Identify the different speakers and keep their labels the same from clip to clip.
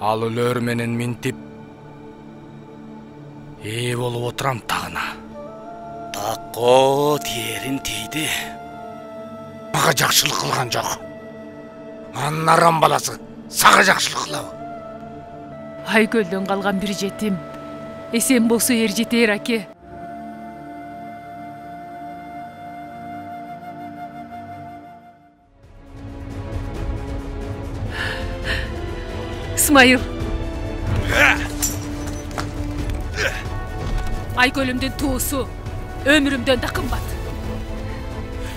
Speaker 1: Ал өлөр менен минтип ээ болуп отурам тагына.
Speaker 2: Такко тиерин тийди.
Speaker 1: Мага жакшылык кылган жок. Анын арам баласы сага жакшылык кылабы?
Speaker 3: Айкөлдөн калган бир жетим. Эсен болсо эр жетер аке. Исмайыл. Айкөлүмдүн туусу өмүрүмдөн да кымбат.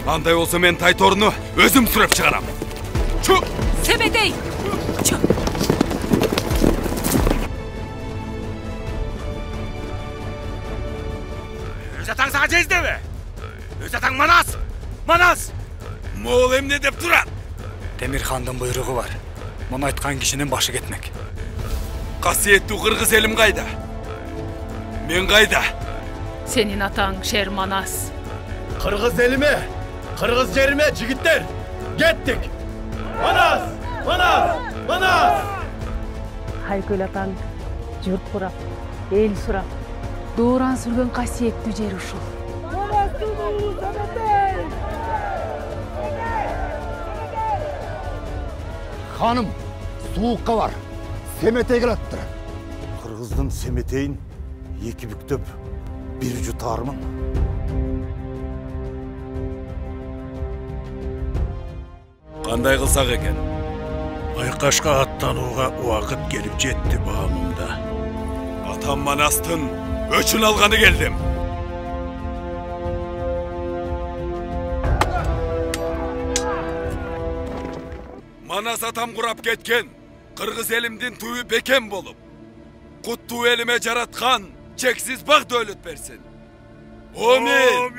Speaker 4: Андай болсо мен Тайторуну өзүм сүрөп чыгарам. Чу!
Speaker 3: Себедей! Чу!
Speaker 4: Өз атаң сага жездеби? Өз атаң Манас! Манас! Моол эмне деп турат?
Speaker 1: Темирхандын буйругу бар. Муну айткан кишинин башы кетмек.
Speaker 4: Касиеттүү кыргыз элим кайда? Мен кайда?
Speaker 3: Сенин атаң Шер Манас.
Speaker 5: Kırgız elime, Kırgız yerime jigitler, gittik. Manas, Manas, Manas.
Speaker 3: Айкөл атаң журт курап, эл сурап, дооран сүргөн касиеттүү жер ушул.
Speaker 6: Hanım, soğukka var. Semetey kılattır.
Speaker 5: Kırgızdın semeteyin iki büktüp bir jutarmın.
Speaker 4: Кандай кылсак экен?
Speaker 7: Айкашка аттанууга убакыт келип жетти баамымда.
Speaker 4: Атам Манастын өчүн алганы келдим. Манас атам курап кеткен, кыргыз элимдин туйу бекем болуп, куттуу элиме жараткан чексиз бак дөөлөт берсин. Амин.